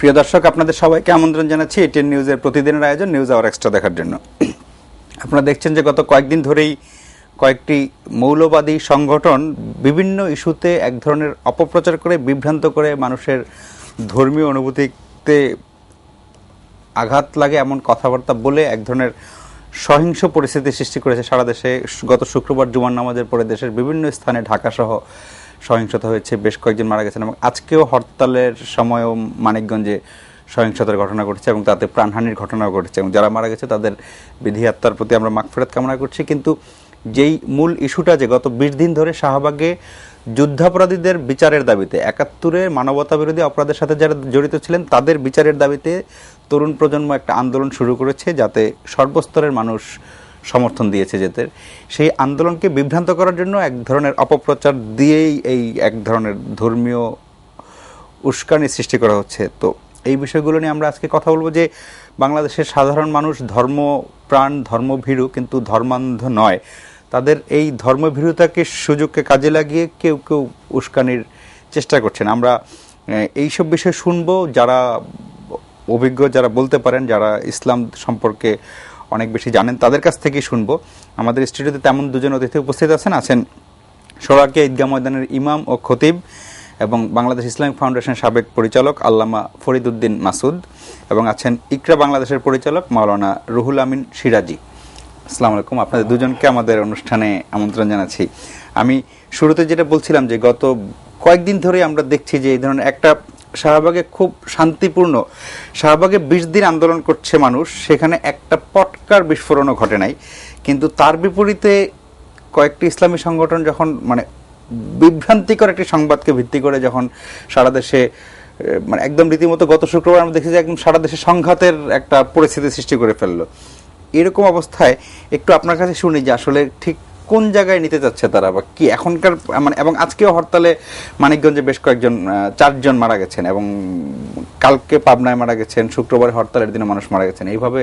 প্রিয় দর্শক, আপনাদের সবাইকে আমন্ত্রণ জানাচ্ছি এটিএন নিউজের প্রতিদিনের আয়োজন নিউজ আওয়ার এক্সট্রা দেখার জন্য। আপনারা দেখছেন যে গত কয়েকদিন ধরেই কয়েকটি মৌলবাদী সংগঠন বিভিন্ন ইস্যুতে এক ধরনের অপপ্রচার করে, বিভ্রান্ত করে মানুষের ধর্মীয় অনুভূতিতে আঘাত লাগে এমন কথাবার্তা বলে এক ধরনের সহিংস পরিস্থিতি সৃষ্টি করেছে সারা দেশে। গত শুক্রবার জুমার নামাজের পরে দেশের বিভিন্ন স্থানে ঢাকাসহ সহিংসতা হয়েছে, বেশ কয়েকজন মারা গেছেন এবং আজকেও হরতালের সময়ও মানিকগঞ্জে সহিংসতার ঘটনা ঘটেছে এবং তাতে প্রাণহানির ঘটনাও ঘটেছে এবং যারা মারা গেছে তাদের বিধি আত্মার প্রতি আমরা মাগফিরাত কামনা করছি। কিন্তু যেই মূল ইস্যুটা যে গত 20 দিন ধরে শাহবাগে যুদ্ধাপরাধীদের বিচারের দাবিতে, 71-এ মানবতা বিরোধী অপরাধের সাথে যারা জড়িত ছিলেন তাদের বিচারের দাবিতে তরুণ প্রজন্ম একটা আন্দোলন শুরু করেছে, যাতে সর্বস্তরের মানুষ সমর্থন দিয়েছে। যেতে সেই আন্দোলনকে বিভ্রান্ত করার জন্য এক ধরনের অপপ্রচার দিয়েই এই এক ধরনের ধর্মীয় উস্কানি সৃষ্টি করা হচ্ছে। তো এই বিষয়গুলো নিয়ে আমরা আজকে কথা বলবো যে বাংলাদেশের সাধারণ মানুষ ধর্মপ্রাণ, ধর্মভীরু কিন্তু ধর্মান্ধ নয়। তাদের এই ধর্মভীরুতাকে সুযোগকে কাজে লাগিয়ে কেউ কেউ উস্কানির চেষ্টা করছেন। আমরা এইসব বিষয় শুনবো, যারা অভিজ্ঞ, যারা বলতে পারেন, যারা ইসলাম সম্পর্কে অনেক বেশি জানেন তাদের কাছ থেকেই শুনবো। আমাদের স্টুডিওতে তেমন দুজন অতিথি উপস্থিত আছেন সোহরাওয়ার্দী ঈদগাহ ময়দানের ইমাম ও খতিব এবং বাংলাদেশ ইসলামিক ফাউন্ডেশনের সাবেক পরিচালক আল্লামা ফরিদউদ্দিন মাসুদ, এবং আছেন ইকরা বাংলাদেশের পরিচালক মাওলানা রুহুল আমিন সিরাজি। আসসালামু আলাইকুম, আপনাদের দুজনকে আমাদের অনুষ্ঠানে আমন্ত্রণ জানাচ্ছি। আমি শুরুতে যেটা বলছিলাম যে গত কয়েকদিন ধরে আমরা দেখছি যে এই ধরনের একটা শাহবাগে খুব শান্তিপূর্ণ, শাহবাগে 20 দিন আন্দোলন করছে মানুষ, সেখানে একটা পটকার বিস্ফোরণও ঘটে নাই। কিন্তু তার বিপরীতে কয়েকটি ইসলামী সংগঠন যখন বিভ্রান্তিকর একটি সংবাদকে ভিত্তি করে যখন সারা দেশে একদম রীতিমতো গত শুক্রবার আমরা দেখি যে একদম সারা দেশে সংঘাতের একটা পরিস্থিতি সৃষ্টি করে ফেললো। এরকম অবস্থায় একটু আপনার কাছে শুনি যে আসলে ঠিক কোন জায়গায় নিতে যাচ্ছে তারা, বা কি এখনকার এবং আজকেও হরতালে মানিকগঞ্জে বেশ কয়েকজন 4 জন মারা গেছেন এবং কালকে পাবনায় মারা গেছেন, শুক্রবার হরতালের দিনে মানুষ মারা গেছেন। এইভাবে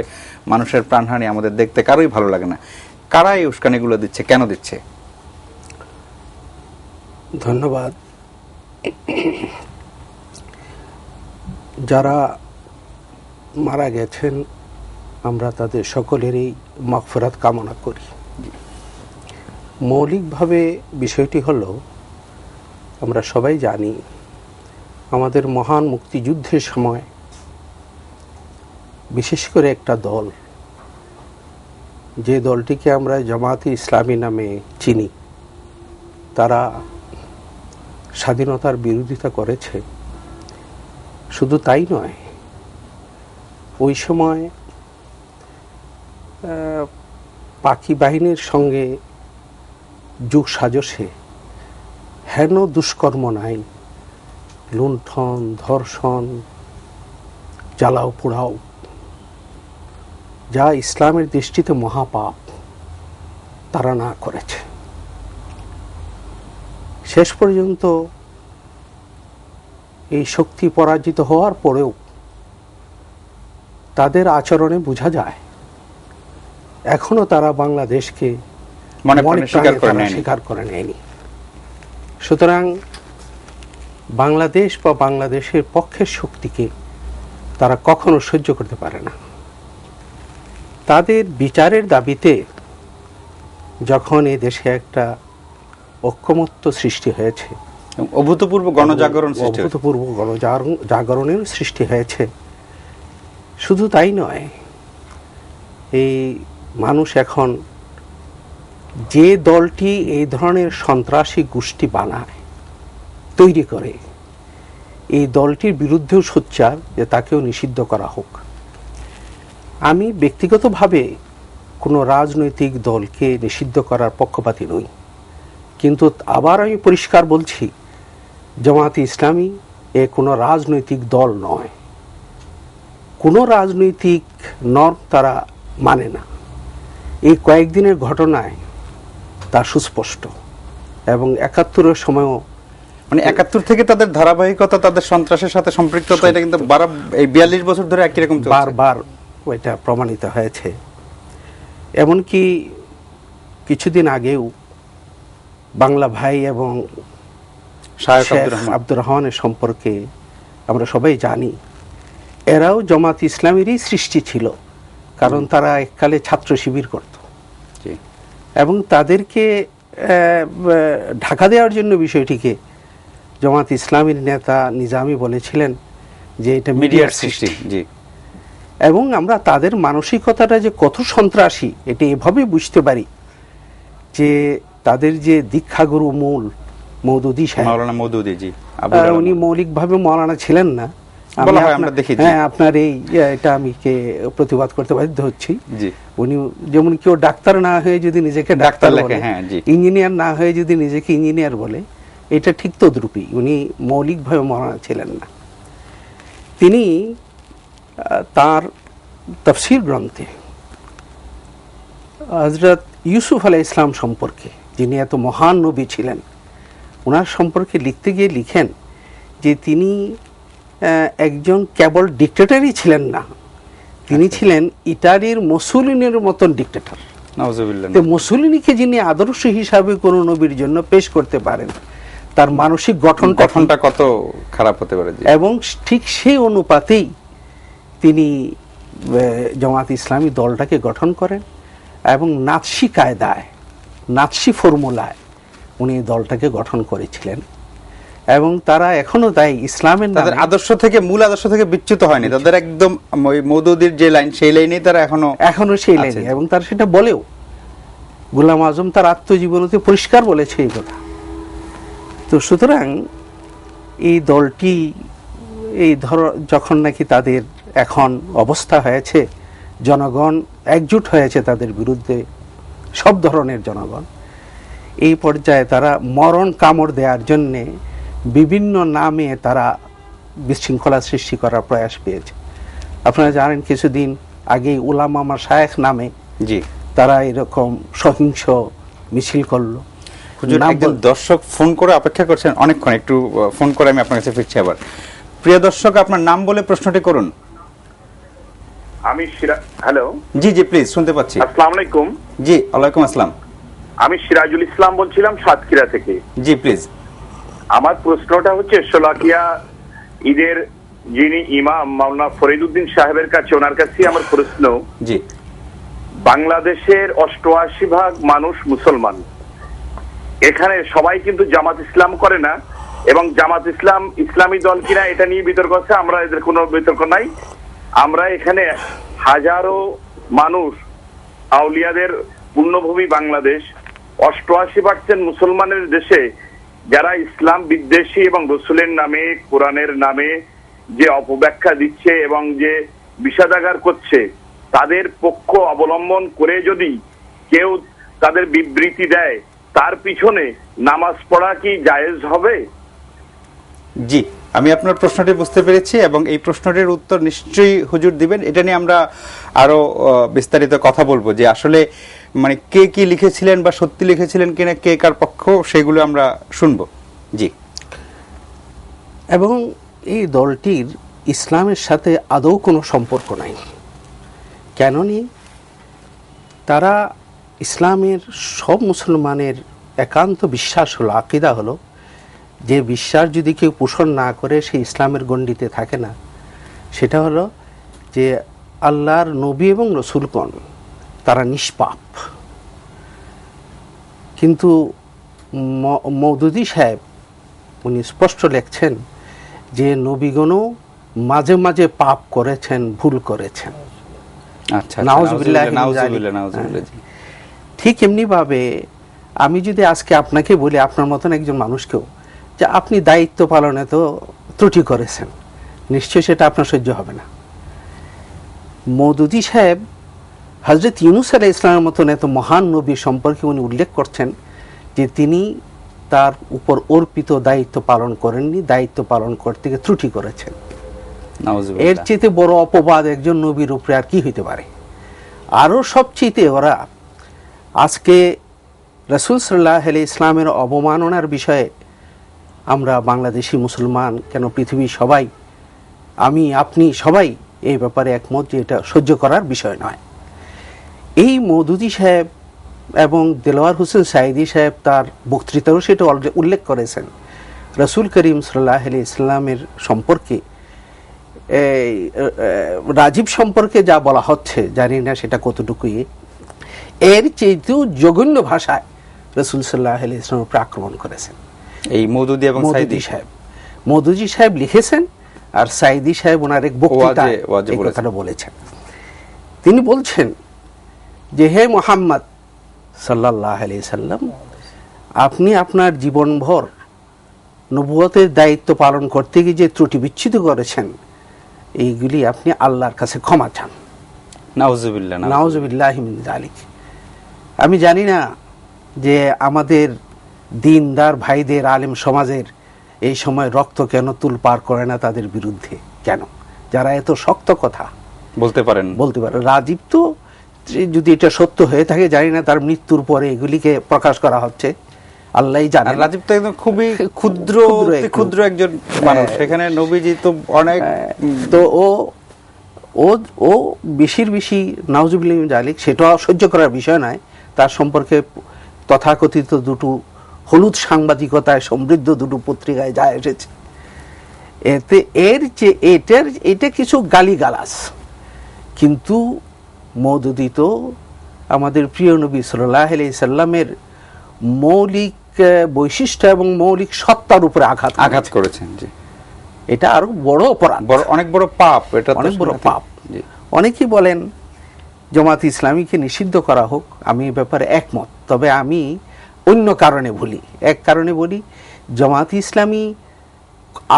মানুষের প্রাণহানি আমাদের দেখতে কারোই ভালো লাগে না। কারা এই উস্কানিগুলো দিচ্ছে, কেন দিচ্ছে? ধন্যবাদ। যারা মারা গেছেন আমরা তাদের সকলেরই মাগফিরাত কামনা করি। মৌলিকভাবে বিষয়টি হলো, আমরা সবাই জানি আমাদের মহান মুক্তিযুদ্ধের সময় বিশেষ করে একটা দল, যে দলটিকে আমরা জামায়াতে ইসলামী নামে চিনি, তারা স্বাধীনতার বিরোধিতা করেছে। শুধু তাই নয়, ওই সময় পাকি বাহিনীর সঙ্গে যুগ সাজসে হেন দুষ্কর্ম নাই, লুণ্ঠন, ধর্ষণ, জ্বালাও পোড়াও, যা ইসলামের দৃষ্টিতে মহাপাপ, তারা না করেছে। শেষ পর্যন্ত এই শক্তি পরাজিত হওয়ার পরেও তাদের আচরণে বোঝা যায় এখনো তারা বাংলাদেশকে স্বীকার করে নেয়নি। সুতরাং বাংলাদেশ বা বাংলাদেশের পক্ষের শক্তিকে তারা কখনো সহ্য করতে পারে না। তাদের বিচারের দাবিতে যখন এই দেশে একটা ঐক্যমত্য সৃষ্টি হয়েছে, অভূতপূর্ব গণজাগরণের সৃষ্টি হয়েছে, শুধু তাই নয়, এই মানুষ এখন যে দলটি এই ধরনের সন্ত্রাসী গোষ্ঠী বানায়, তৈরি করে, এই দলটির বিরুদ্ধেও সোচ্চার যে তাকেও নিষিদ্ধ করা হোক। আমি ব্যক্তিগতভাবে কোনো রাজনৈতিক দলকে নিষিদ্ধ করার পক্ষপাতী নই, কিন্তু আবার আমি পরিষ্কার বলছি, জামায়াতে ইসলামী কোনো রাজনৈতিক দল নয়, কোনো রাজনৈতিক নর্ম তারা মানে না। এই কয়েকদিনের ঘটনায় তা সুস্পষ্ট, এবং 71-এর সময়ও 71 থেকে তাদের ধারাবাহিকতা, তাদের সন্ত্রাসের সাথে সম্পৃক্ততা, এটা কিন্তু এই 42 বছর ধরে একই রকম বারবার এটা প্রমাণিত হয়েছে। এমনকি কিছুদিন আগেও বাংলা ভাই এবং আব্দুর রহমানের সম্পর্কে আমরা সবাই জানি এরাও জামাত ইসলামেরই সৃষ্টি ছিল, কারণ তারা এককালে ছাত্র শিবির করত জি এবং তাদেরকে ঢাকা দেওয়ার জন্য বিষয়টিকে জামাত ইসলামের নেতা নিজামী বলেছিলেন যে এটা মিডিয়ার সৃষ্টি। জি এবং আমরা তাদের মানসিকতাটা যে কত সন্ত্রাসী এটা এভাবে বুঝতে পারি যে তাদের যে দীক্ষাগুরু মূল মওদুদী সাহেব, মাওলানা মওদুদী, জি উনি মৌলিকভাবে মাওলানা ছিলেন না, বলা হয়, আমরা দেখি। হ্যাঁ, আপনার এই এটা আমি প্রতিবাদ করতে বাধ্য হচ্ছি। জি উনি যেমন কেউ ডাক্তার না হয়ে যদি নিজেকে ডাক্তার বলে, হ্যাঁ, জি। ইঞ্জিনিয়ার না হয়ে যদি নিজেকে ইঞ্জিনিয়ার বলে, এটা ঠিক তদ্রূপী। উনি মৌলিকভাবে মাওলানা ছিলেন না। তিনি তার তাফসীর গ্রন্থে হযরত ইউসুফ আলাইহিস সালাম সম্পর্কে, যিনি এত মহান নবী ছিলেন, ওনার সম্পর্কে লিখতে গিয়ে লিখেন যে তিনি একজন কেবল ডিক্টেটরই ছিলেন না, তিনি ছিলেন ইটালির মুসোলিনির মতন ডিক্টেটর। নাউজুবিল্লাহ। তো মুসোলিনিকে যিনি আদর্শ হিসাবে কোনো নবীর জন্য পেশ করতে পারেন, তার মানসিক গঠনটা কত খারাপ হতে পারে। এবং ঠিক সেই অনুপাতেই তিনি জামাত ইসলামী দলটাকে গঠন করেন এবং নাৎসি কায়দায়, নাৎসি ফর্মুলায় উনি দলটাকে গঠন করেছিলেন। এবং তারা এখনো তাই ইসলামের তাদের আদর্শ থেকে, মূল আদর্শ থেকে বিচ্যুত হয়নি, তাদের একদম ওই মওদুদীর যে লাইন, সেই লাইনেই তারা এখনো সেই লাইনে, এবং তারা সেটা বলেও। গোলাম আজম তার আত্মজীবনীতে পরিষ্কার বলেছে এই কথা। তো সুতরাং এই দলটি যখন নাকি তাদের এখন অবস্থা হয়েছে, জনগণ একজোট হয়েছে তাদের বিরুদ্ধে, সব ধরনের জনগণ, এই পর্যায়ে তারা মরণ কামড় দেওয়ার জন্যে বিভিন্ন নামে তারা বিশৃঙ্খলা সৃষ্টি করার প্রয়াস পেয়েছে। আপনারা জানেন কিছুদিন আগেই উলামা মাশায়েখ নামে জি তারা এরকম সহিংস মিছিল করলো। একজন দর্শক ফোন করে অপেক্ষা করছেন অনেকক্ষণ, একটু ফোন করে আমি আপনার কাছে ফিরছি আবার। প্রিয় দর্শক, আপনার নাম বলে প্রশ্নটি করুন। আমি হ্যালো, জি জি প্লিজ, শুনতে পাচ্ছি। আসসালামু আলাইকুম। জি ওয়ালাইকুম আসসালাম। আমি সিরাজুল ইসলাম বলছিলাম সাতক্ষীরা থেকে। জি প্লিজ। আমার প্রশ্নটা হচ্ছে, শোলাকিয়া ঈদের যিনি ইমাম মাওলানা ফরিদউদ্দিন সাহেবের কাছে, ওনার কাছে আমার প্রশ্ন। জি, বাংলাদেশের 88% মানুষ মুসলমান, এখানে সবাই কিন্তু জামাত ইসলাম করে না, এবং জামাত ইসলাম ইসলামী দল কিনা এটা নিয়ে বিতর্ক আছে। আমরা এদের কোনো বিতর্ক নাই। আমরা এখানে হাজারো মানুষ, আউলিয়াদের পূর্ণভূমি বাংলাদেশ, 88% মুসলমানের দেশে যারা ইসলাম বিদ্বেষী এবং রসুলের নামে, কোরআনের নামে যে অপব্যাখ্যা দিচ্ছে এবং যে বিষাদাগার করছে, তাদের পক্ষ অবলম্বন করে যদি কেউ তাদের বিবৃতি দেয়, তার পিছনে নামাজ পড়া কি জায়েজ হবে? জি, আমি আপনার প্রশ্নটি বুঝতে পেরেছি এবং এই প্রশ্নটির উত্তর নিশ্চয়ই হুজুর দিবেন। এটা নিয়ে আমরা আরো বিস্তারিত কথা বলবো, যে আসলে মানে কে কি লিখেছিলেন বা সত্যি লিখেছিলেন কিনা, কে কার পক্ষ, সেগুলো আমরা শুনবো। জি। এবং এই দলটির ইসলামের সাথে আদৌ কোনো সম্পর্ক নাই। কেননি? তারা ইসলামের সব মুসলমানের একান্ত বিশ্বাস হলো, আকীদা হলো, যে বিশ্বাস যদি কেউ পোষণ না করে সে ইসলামের গণ্ডিতে থাকে না। সেটা হলো যে আল্লাহর নবী এবং রসুলগণ তারা নিষ্পাপ। কিন্তু মওদুদী সাহেব উনি স্পষ্ট লিখছেন যে নবীগণও মাঝে মাঝে পাপ করেছেন, ভুল করেছেন। আচ্ছা, নাউজুবিল্লাহ, নাউজুবিল্লাহ। ঠিক এমনিভাবে আমি যদি আজকে আপনাকে বলি, আপনার মতন একজন মানুষকেও, যে আপনি দায়িত্ব পালনে তো ত্রুটি করেছেন, নিশ্চয়ই সেটা আপনার সহ্য হবে না। মওদুদী সাহেব হযরত ইউনূস আলাইহিস সালামের মতন এত মহান নবী সম্পর্কে উনি উল্লেখ করছেন যে তিনি তার উপর অর্পিত দায়িত্ব পালন করেননি, দায়িত্ব পালন করতে গিয়ে ত্রুটি করেছেন। এর চেয়ে বড় অপবাদ একজন নবীর উপরে আর কি হইতে পারে? আরও সবচেয়ে ওরা আজকে রাসূল সাল্লাল্লাহু আলাইহি ইসলামের অবমাননার বিষয়ে আমরা বাংলাদেশি মুসলমান কেন পৃথিবীর সবাই, আমি আপনি সবাই এই ব্যাপারে একমত যে এটা সহ্য করার বিষয় নয়। এই মওদুদী সাহেব এবং দেলোয়ার হোসেন সাঈদী সাহেব তার বক্তৃতাও সেটা উল্লেখ করেছেন। রাসূল করিম সাল্লাল্লাহু আলাইহি ইসলামের সম্পর্কে রাজীব সম্পর্কে যা বলা হচ্ছে, জানি না সেটা কতটুকু এর চেয়েতেও জঘন্য ভাষায় রাসূল সাল্লাল্লাহু আলাইহি ওয়াসাল্লামের উপর আক্রমণ করেছেন এই মওদুদী এবং সাইদি সাহেব। মওদুদী সাহেব লিখেছেন, আর সাইদি সাহেব ওনার এক বক্তৃতায় এই কথাটা বলেছেন। তিনি বলছেন যে, হে মুহাম্মদ সাল্লাল্লাহু আলাইহি সাল্লাম, আপনি আপনার জীবনভর নবুয়তের দায়িত্ব পালন করতে গিয়ে যে ত্রুটি বিচ্ছিন্ন করেছেন, এইগুলি আপনি আল্লাহর কাছে ক্ষমা চান। নাউজুবিল্লাহ। নাউজুবিল্লাহি মিন যালিক। আমি জানি না যে আমাদের দিনদার ভাইদের, আলেম সমাজের এই সময় রক্ত কেন তুলপার করে না তাদের বিরুদ্ধে, কেন যারা এত শক্ত কথা বলতে পারে। রাজীব তো যদি এটা সত্য হয়ে থাকে, জানি না তার মৃত্যুর পরে এগুলিকে প্রকাশ করা হচ্ছে, আল্লাহই জানেন। রাজীব তো একদম খুবই ক্ষুদ্র একজন মানুষ, সেখানে নবীজি তো অনেক, তো ও বেশির বেশি নাউজুবিল্লাহি মিন যালিক, সেটা সহ্য করার বিষয় নয়। তার সম্পর্কে তথাকথিত দুটো হলুদ সাংবাদিকতায় সমৃদ্ধ দুটো পত্রিকায় যা এসেছে, এতে এর যে এটা কিছু গালিগালাজ, কিন্তু মওদুদী তো আমাদের প্রিয় নবী সাল্লাল্লাহু আলাইহি সাল্লামের মৌলিক বৈশিষ্ট্য এবং মৌলিক সত্তার উপরে আঘাত করেছেন। জি, এটা আরো বড় অপরাধ, অনেক বড় পাপ, এটা অনেক বড় পাপ। অনেকেই বলেন জামাত ইসলামীকে নিষিদ্ধ করা হোক, আমি এই ব্যাপারে একমত। তবে আমি অন্য কারণে বলি, এক কারণে বলি, জামাত ইসলামী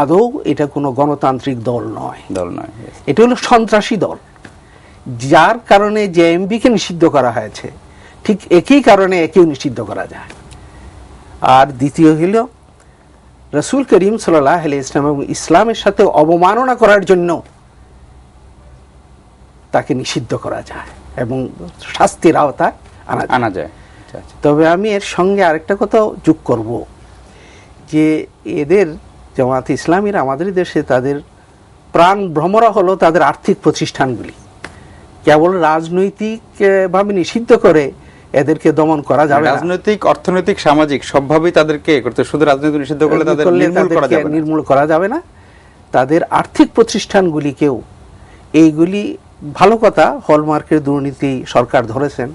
আদৌ এটা কোনো গণতান্ত্রিক দল নয়। এটা হলো সন্ত্রাসী দল, যার কারণে জেএমবিকে নিষিদ্ধ করা হয়েছে, ঠিক একই কারণে একেও নিষিদ্ধ করা যায়। আর দ্বিতীয় হলো, রাসূল করিম সাল্লাল্লাহু আলাইহি ওয়াসাল্লাম এবং ইসলামের সাথে অবমাননা করার জন্য তাকে নিষিদ্ধ করা যায় এবং শাস্তির আওতায় আনা যায়। তবে আমি এর সঙ্গে আরেকটা কথা যোগ করব, যে এদের জামাত ইসলামীর আমাদের দেশে তাদের প্রাণ ভ্রমরা হলো তাদের আর্থিক প্রতিষ্ঠানগুলি। কেবল রাজনৈতিক ভাবে নিষিদ্ধ করে এদেরকে দমন করা যাবে না। রাজনৈতিক, অর্থনৈতিক, সামাজিক সবভাবেই তাদেরকে করতে, শুধু রাজনৈতিক নিষিদ্ধ করলে তাদের নির্মূল করা যাবে না। তাদের আর্থিক প্রতিষ্ঠানগুলিকেও, এইগুলি ভালো কথা হলমার্কের দুর্নীতি সরকার ধরেছেন,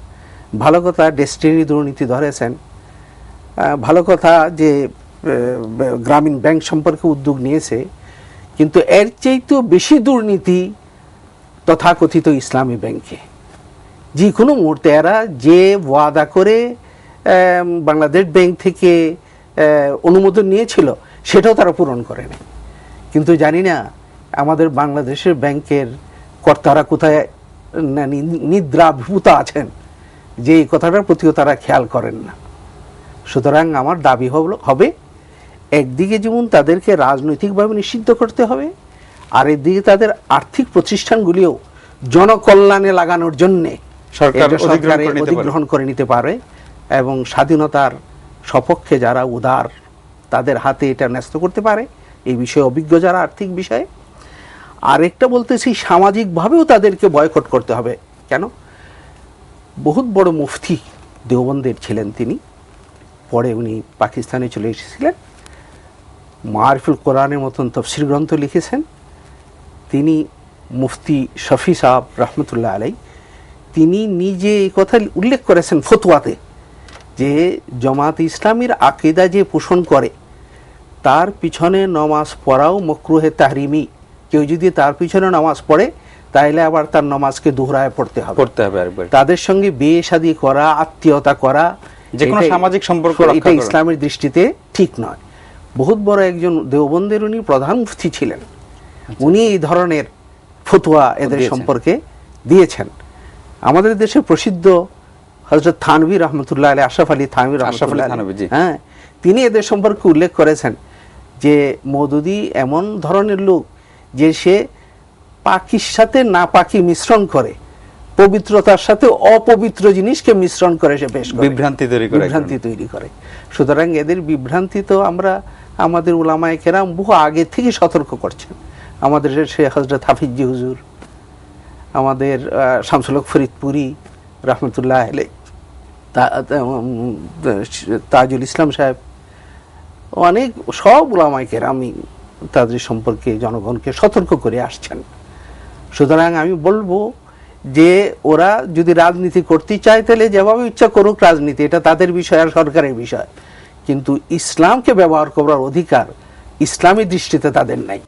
ভালো কথা ডেস্টিনি দুর্নীতি ধরেছেন, ভালো কথা যে গ্রামীণ ব্যাংক সম্পর্কে উদ্যোগ নিয়েছে, কিন্তু এর চেয়েও বেশি দুর্নীতি তথাকথিত ইসলামী ব্যাংকে। যে কোনো মুহূর্তে এরা যে ওয়াদা করে বাংলাদেশ ব্যাংক থেকে অনুমোদন নিয়েছিল, সেটাও তারা পূরণ করেনি। কিন্তু জানি না আমাদের বাংলাদেশের ব্যাংকের কর্তারা কোথায় নিদ্রাভিভূত আছেন, যে এই কথাটার প্রতিও তারা খেয়াল করেন না। সুতরাং আমার দাবি হবে, একদিকে যেমন তাদেরকে রাজনৈতিকভাবে নিষিদ্ধ করতে হবে, আর একদিকে তাদের আর্থিক প্রতিষ্ঠানগুলিও জনকল্যাণে লাগানোর জন্যে সরকার অধিগ্রহণ করে নিতে পারে, এবং স্বাধীনতার সপক্ষে যারা উদার তাদের হাতে এটা ন্যস্ত করতে পারে, এই বিষয়ে অভিজ্ঞ যারা আর্থিক বিষয়ে। আরেকটা বলতেছি, সামাজিকভাবেও তাদেরকে বয়কট করতে হবে। কেন? বহুত বড় মুফতি দেওবন্দের ছিলেন তিনি, পরে উনি পাকিস্তানে চলে এসেছিলেন, মারিফুল কোরআনের মতন তফসির গ্রন্থ লিখেছেন। তিনি মুফতি শফি সাহেব রহমতুল্লাহ আলাই, তিনি নিজে এই কথা উল্লেখ করেছেন ফতোয়াতে, যে জামাত ইসলামীর আকীদা যে পোষণ করে তার পিছনে নামাজ পড়াও মাকরুহে তাহরিমি। কেউ যদি তার পিছনে নামাজ পড়ে, তাইলে আবার তার নামাজকে দোহরায় পড়তে হবে। তাদের সঙ্গে বিয়ে শাদী করা, আত্মীয়তা করা, যে কোনো সামাজিক সম্পর্ক, এটা ইসলামের দৃষ্টিতে ঠিক নয়। বহুত বড় একজন দেওবন্দের উনি প্রধান মুফতি ছিলেন, উনি এই ধরনের ফতোয়া এদের সম্পর্কে দিয়েছেন। আমাদের দেশে প্রসিদ্ধ হযরত থানভী রহমতুল্লাহ আলাইহি, আশরাফ আলী থানভী রহমতুল্লাহ আলাইহি, হ্যাঁ, তিনি এদের সম্পর্কে উল্লেখ করেছেন যে মওদুদী এমন ধরনের লোক যে সে পাকির সাথে নাপাকি মিশ্রণ করে, পবিত্রতার সাথে অপবিত্র জিনিসকে মিশ্রণ করে সে পেশ করে, বিভ্রান্তি তৈরি করে। সুতরাং এদের বিভ্রান্তি তো আমরা, আমাদের উলামায়ে কেরাম বহু আগে থেকে সতর্ক করছেন। আমাদের শেখ হযরত হাফিজি হুজুর, আমাদের শামসুল হক ফরিদপুরি রহমতুল্লাহ আলাইহি, তাজুল ইসলাম সাহেব, অনেক সব উলামায়ে কেরাম তাদের সম্পর্কে জনগণকে সতর্ক করে আসছেন। সুতরাং আমি বলবো যে ওরা যদি রাজনীতি করতে চায় তাহলে যেভাবে ইচ্ছা করুক রাজনীতি, এটা তাদের বিষয় আর সরকারের বিষয়, কিন্তু ইসলামকে ব্যবহার করার অধিকার ইসলামী দৃষ্টিতে তাদের নাই।